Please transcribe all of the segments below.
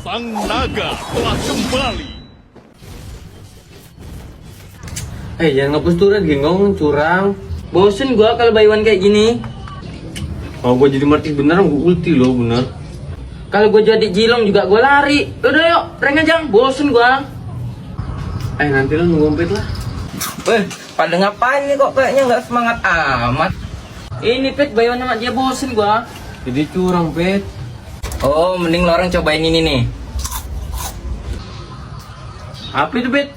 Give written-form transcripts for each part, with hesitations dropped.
Sang naga telah kembali. Jangan ngapus turret, genggong, curang. Bosen gua kalau bayuan kayak gini. Kalau gua jadi mati beneran, gua ulti loh, bener. Kalau gua jadi jilong juga gua lari. Udah yuk, rank aja, bosen gua. Nanti lo ngumpet lah. Pada ngapain nih kok kayaknya nggak semangat amat? Ini pet bayuan sama dia, bosen gua. Jadi curang, pet. Oh, mending lo orang cobain ini nih. Apa itu, pet?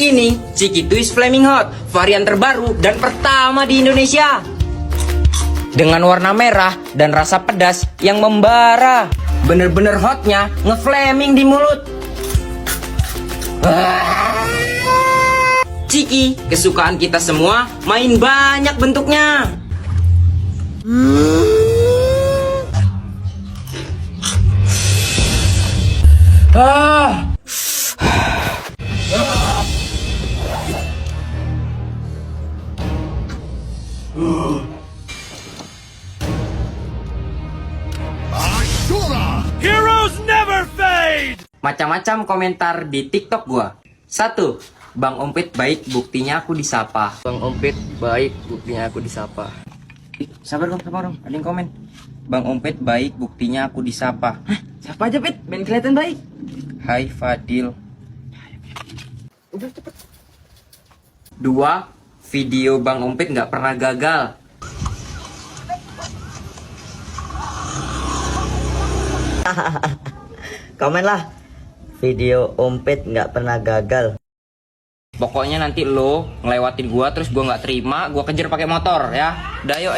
Ini Ciki Twist Flaming Hot, varian terbaru dan pertama di Indonesia. Dengan warna merah dan rasa pedas yang membara. Bener-bener hotnya nge-flaming di mulut. Ciki, kesukaan kita semua, main banyak bentuknya. Ashura, heroes never fade. Macam-macam komentar di TikTok gua. 1. Bang Ompit baik, buktinya aku disapa. Bang Ompit baik, buktinya aku disapa. Sabar dong. Ada yang komen. Bang Ompit baik, buktinya aku disapa. Hah? Siapa aja, pet? Main kelihatan baik. Hai Fadil. Udah cepet. 2. Video Bang Ompit nggak pernah gagal. Komen lah, video Ompit nggak pernah gagal. Pokoknya nanti lo ngelewatin gua terus gua nggak terima, gua kejar pakai motor ya. Udah ayo.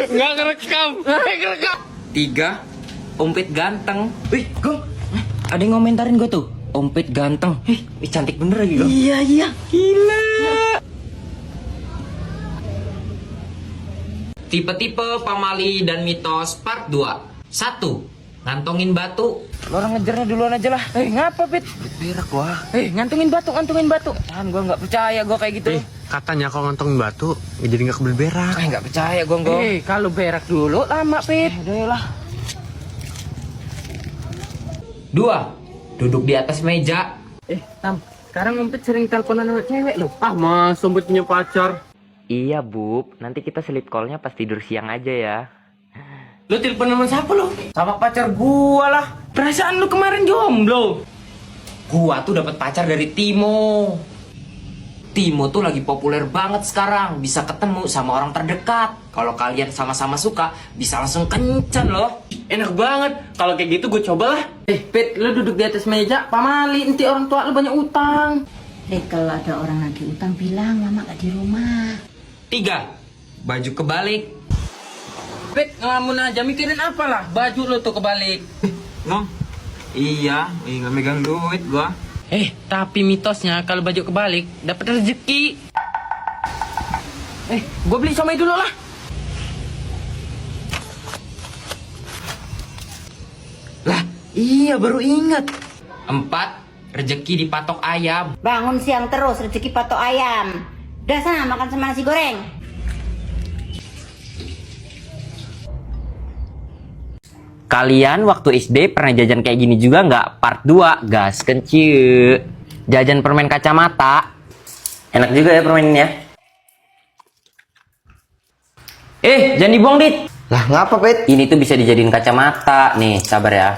Nggak ngerekam. 3. Ompit ganteng. Wih, Gong. Ada yang ngomentarin gua tuh. Ompit ganteng. Cantik bener lagi, Gong. Iya. Gila. Tipe-tipe pamali dan mitos part 2. 1. Ngantongin batu. Lo orang ngejarnya duluan aja lah. Ngapa, pet? Berak gua. Ngantongin batu. Tahan, gua nggak percaya gua kayak gitu. Katanya kalau ngantongin batu jadi nggak kebel berak. Nggak percaya gua, Gong. Kalau berak dulu lama, pet. Udah lah. 2. Duduk di atas meja. Tam, sekarang Ompit sering teleponan sama cewek loh. Mas, Ompit punya pacar. Iya, Bub. Nanti kita selip call-nya pas tidur siang aja ya. Lo telepon sama siapa lo? Sama pacar gua lah. Perasaan lu kemarin jomblo. Gua tuh dapat pacar dari Timo. Timo tuh lagi populer banget sekarang. Bisa ketemu sama orang terdekat. Kalau kalian sama-sama suka, bisa langsung kencan loh. Enak banget. Kalau kayak gitu gue coba lah. Pet, lu duduk di atas meja, pamali. Nanti orang tua lu banyak utang. Kalau ada orang lagi utang bilang mama gak di rumah. 3. Baju kebalik. Pet, ngelamun aja mikirin apa lah. Baju lu tuh kebalik. Ngom? Iya, nggak megang duit gua. Tapi mitosnya kalau baju kebalik dapat rezeki. Gue beli somai dulu lah. Lah, iya baru ingat. 4. Rezeki dipatok ayam. Bangun siang terus rezeki patok ayam. Udah sana makan sama nasi goreng. Kalian waktu SD pernah jajan kayak gini juga nggak? Part 2, gas kencil. Jajan permen kacamata. Enak juga ya permennya. Jangan dibuang, Dit. Lah, ngapa, Pet? Ini tuh bisa dijadiin kacamata. Nih, sabar ya.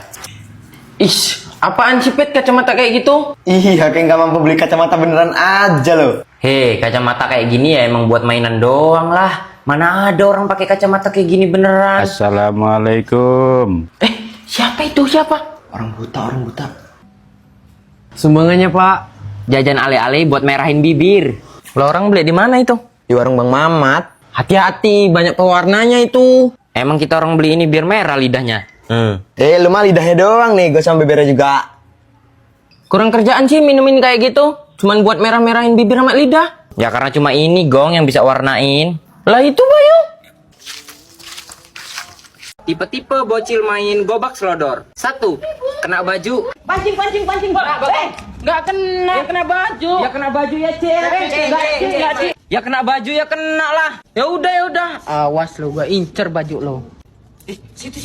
Apaan sih, Pet, kacamata kayak gitu? Iya, kayak nggak mampu beli kacamata beneran aja loh. Kacamata kayak gini ya emang buat mainan doang lah. Mana ada orang pakai kacamata kayak gini beneran. Assalamualaikum. Siapa itu? Siapa? Orang buta. Sumbangannya, Pak. Jajan ale-ale buat merahin bibir. Lo orang beli di mana itu? Di warung Bang Mamat. Hati-hati, banyak pewarnanya itu. Emang kita orang beli ini biar merah lidahnya. Lu mah lidahnya doang nih, gue sama bebernya juga. Kurang kerjaan sih minumin kayak gitu. Cuman buat merah-merahin bibir sama lidah. Ya karena cuma ini, Gong, yang bisa warnain. Lah itu, Bayu. Tipe-tipe bocil main gobak selodor. 1. Kena baju. Pancing, nggak kena. Ya kena baju. Ya kena baju ya, Cek. Ya kena baju ya kena lah. Ya udah. Awas lo, gua incer baju lo. Situ.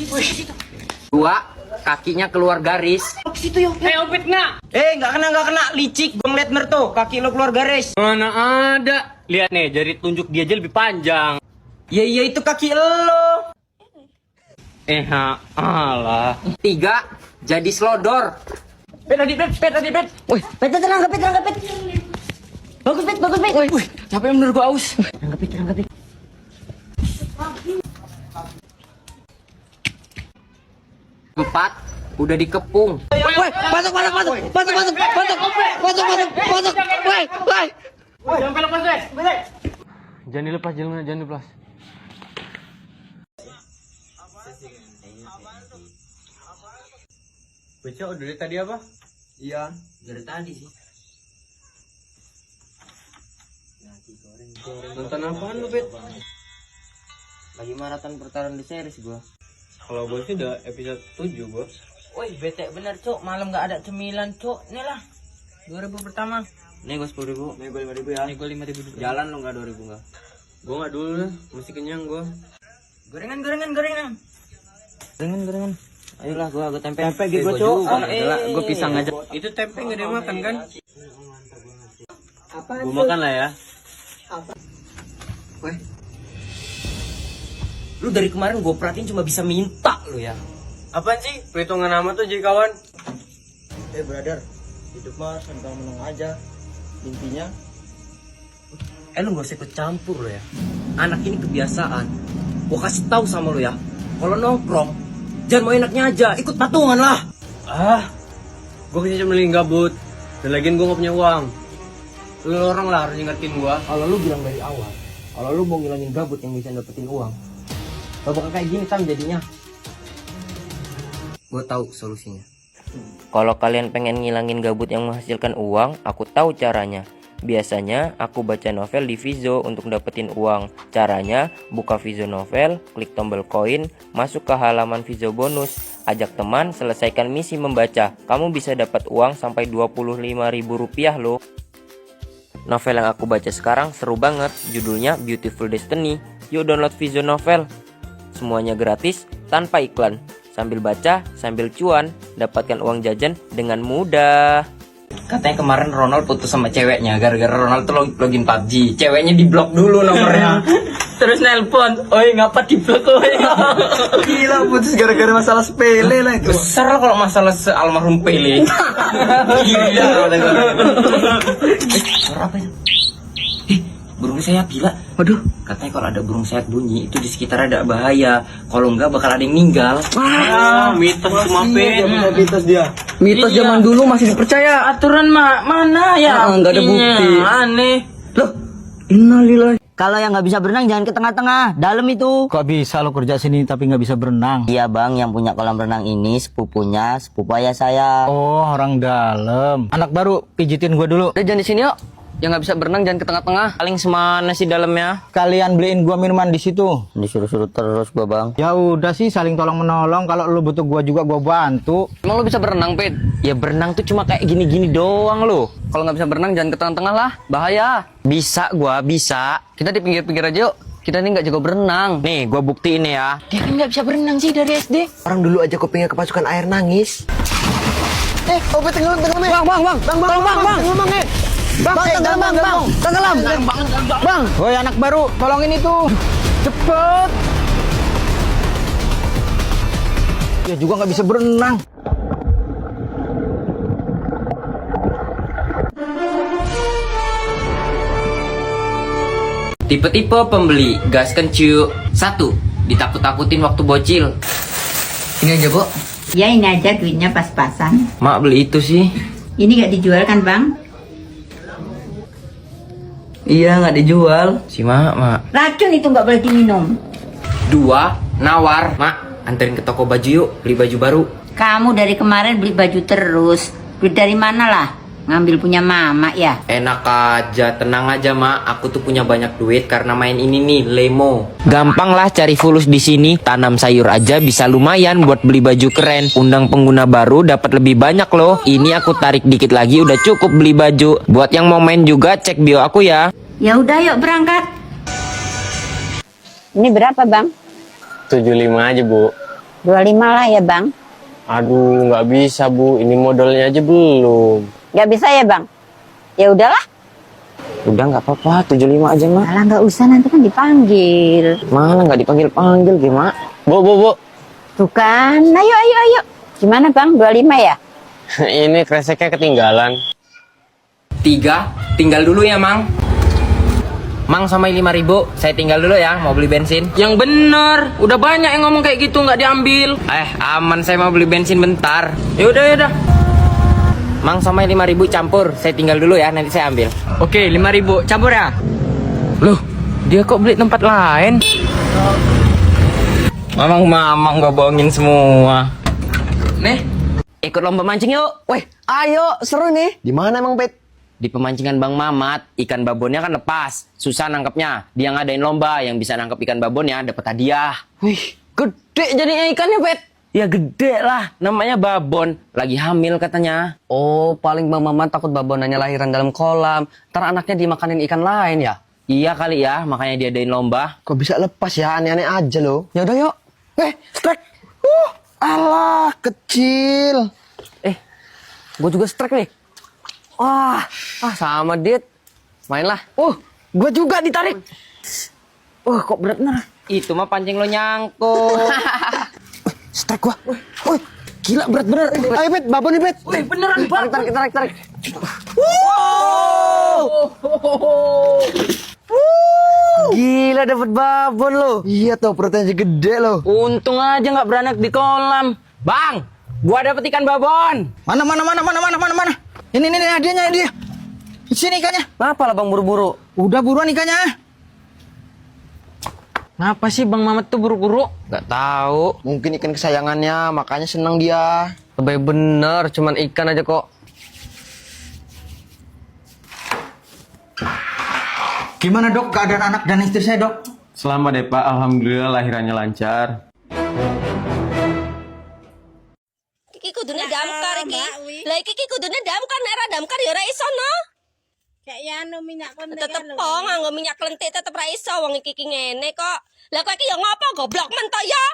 2. Kakinya keluar garis. Ompet nggak? Nggak kena. Licik. Gua ngeliat tuh, kaki lo keluar garis. Mana ada. Lihat nih, jari tunjuk dia aja lebih panjang. Ya itu kaki lo. Alah. 3. Jadi selodor. Pet, tenang, Pet. Bagus, Pet. Wih, capek bener gua aus. Tenang, Pet. 4. Udah dikepung. Jangan dilepas, jangan dilepas. Bocah udah dari tadi apa? Iya, dari tadi sih. Nonton apaan lu, Bet? Lagi maraton pertarungan di series gua. Kalau gue sih udah episode 7 gua. Woi, bete bener, Cok. Malam gak ada cemilan, Cok. Nih lah. 2000 pertama. Nih gua 10.000. Nih gue 5.000 ya. Nih gua 5.000 dulu. Jalan lu enggak 2.000 enggak? Gue nggak dulu lah, masih kenyang gue. Gorengan. Ayolah gua tempe. Tempe gitu, Cok. Gua pisang aja. Itu tempe nggak dia makan kan? Gue makan lah ya. Weh. Lu dari kemarin gua perhatiin cuma bisa minta lu ya. Apaan sih? Perhitungan nama tuh jadi kawan. Brother, hidup mah tentang menang aja. Intinya Lu gak usah ikut campur lo ya. Anak ini kebiasaan. Gua kasih tahu sama lu ya. Kalau nongkrong, jangan mau enaknya aja, ikut patungan lah. Gue kesini cuma gabut. Dan lagian gue nggak punya uang. Lu orang lah harus ngertiin gue. Kalau lu bilang dari awal, kalau lu mau ngilangin gabut yang bisa dapetin uang, gak bakal kayak gini Tam jadinya. Gue tahu solusinya. Kalau kalian pengen ngilangin gabut yang menghasilkan uang, aku tahu caranya. Biasanya aku baca novel di Vizo untuk dapetin uang. Caranya buka Vizo novel, klik tombol koin, masuk ke halaman Vizo bonus, ajak teman, selesaikan misi membaca. Kamu bisa dapat uang sampai Rp25.000 loh. Novel yang aku baca sekarang seru banget, judulnya Beautiful Destiny. Yuk download Vizo novel. Semuanya gratis, tanpa iklan. Sambil baca, sambil cuan, dapatkan uang jajan dengan mudah. Katanya kemarin Ronald putus sama ceweknya gara-gara Ronald tuh login PUBG. Ceweknya diblok dulu nomornya. Terus nelpon, "Oi, ngapa diblok oi?" gila putus gara-gara masalah sepele lah itu. Besar lah kalau masalah almarhum Pele. Gila kata gue. Suara apa itu? Burung sayap gila. Waduh, katanya kalau ada burung sayap bunyi itu di sekitar ada bahaya. Kalau enggak bakal ada yang meninggal. Mitos cuma Mitos dia. Mitos zaman dulu masih dipercaya. Aturan mana ya? Enggak ada bukti. Aneh. Loh, innalillahi. Kalau yang nggak bisa berenang jangan ke tengah-tengah, dalam itu. Kok bisa lo kerja sini tapi nggak bisa berenang? Iya bang, yang punya kolam renang ini sepupu ayah saya. Oh, orang dalam. Anak baru, pijitin gua dulu. Udah jangan di sini yuk. Yang nggak bisa berenang jangan ke tengah-tengah. Paling semana sih dalamnya. Kalian beliin gua minuman di situ. Disuruh-suruh terus gua bang. Ya udah sih, saling tolong menolong. Kalau lo butuh gua juga gua bantu. Emang lo bisa berenang, Pit? Ya berenang tuh cuma kayak gini-gini doang lo. Kalau nggak bisa berenang jangan ke tengah-tengah lah, bahaya. Bisa gua, bisa. Kita di pinggir-pinggir aja yuk. Kita ini nggak jago berenang. Nih, gua buktiin ya. Dia kan nggak bisa berenang sih dari SD. Orang dulu aja kupingnya kepasukan air nangis. Bang. Tenggelam. Bang, woi anak baru, tolongin itu. Cepet. Ya juga nggak bisa berenang. Tipe-tipe pembeli, gaskan cuy. 1. Ditakut-takutin waktu bocil. Ini aja, Bu. Ya ini aja duitnya pas-pasan. Mak beli itu sih. Ini nggak dijual kan bang? Iya, nggak dijual. Si Mak. Racun itu nggak boleh diminum. 2. Nawar. Mak, anterin ke toko baju yuk, beli baju baru. Kamu dari kemarin beli baju terus. Duit dari mana lah? Ngambil punya mama ya? Enak aja, tenang aja mak. Aku tuh punya banyak duit karena main ini nih, Lemo. Gampang lah cari fulus di sini. Tanam sayur aja bisa lumayan buat beli baju keren. Undang pengguna baru dapat lebih banyak loh. Ini aku tarik dikit lagi udah cukup beli baju. Buat yang mau main juga cek bio aku ya. Ya udah yuk berangkat. Ini berapa bang? 75 aja bu. 25 lah ya bang. Aduh nggak bisa bu, ini modalnya aja belum. Gak bisa ya bang? Ya udahlah. Udah nggak apa-apa, 75 aja mak. Malah nggak usah, nanti kan dipanggil. Mana nggak dipanggil-panggil gimana? Bu. Tuh kan, ayo. Gimana bang, 25 ya? Ini kreseknya ketinggalan. 3, tinggal dulu ya mang. Mang sama 5.000, saya tinggal dulu ya, mau beli bensin. Yang bener, udah banyak yang ngomong kayak gitu nggak diambil. Aman, saya mau beli bensin bentar. Yaudah. Mang sama 5.000 campur, saya tinggal dulu ya, nanti saya ambil. Oke, 5.000 campur ya. Loh, dia kok beli tempat lain? Mamang gak bohongin semua. Nih, ikut lomba mancing yuk. Weh, ayo, seru nih. Di mana emang, Bet? Di pemancingan Bang Mamat, ikan babonnya kan lepas, susah nangkepnya. Dia ngadain lomba, yang bisa nangkep ikan babonnya dapat hadiah. Wih, gede jadinya ikannya, Bet. Ya gede lah, namanya babon. Lagi hamil katanya. Oh, paling Bang Maman takut babonannya lahiran dalam kolam. Ntar anaknya dimakanin ikan lain ya? Iya kali ya, makanya dia adain lomba. Kok bisa lepas ya, aneh-aneh aja loh. Ya udah yuk. Strike. Alah, kecil. Gue juga strike nih. Wah, sama Dit. Mainlah. Gue juga ditarik. Kok berat bener. Itu mah pancing lo nyangkut. Strike gua. Wih, gila berat bener. Ayo, Bet, babon nih, Bet. Wih, beneran, Pak. Tarik. Gila dapet babon lo. Iya tuh, perutnya gede lo. Untung aja nggak beranak di kolam. Bang, gua dapet ikan babon. Mana? Ini hadiahnya dia. Sini ikannya. Kenapa lah bang buru-buru? Udah buruan ikannya. Ngapa sih Bang Mamat tuh buru-buru? Nggak tahu. Mungkin ikan kesayangannya, makanya senang dia. Lebih bener, cuman ikan aja kok. Gimana dok keadaan anak dan istri saya dok? Selamat deh pak, alhamdulillah lahirannya lancar. Iki kudune damkar iki. Lah iki kudune damkar, nek ora damkar ya ora iso no. Kayak ya anu minyak klentik. Tetep kok nganggo minyak klentik tetep ra iso wong iki ngene kok. Lah kok iki ya ngopo goblok men to ya?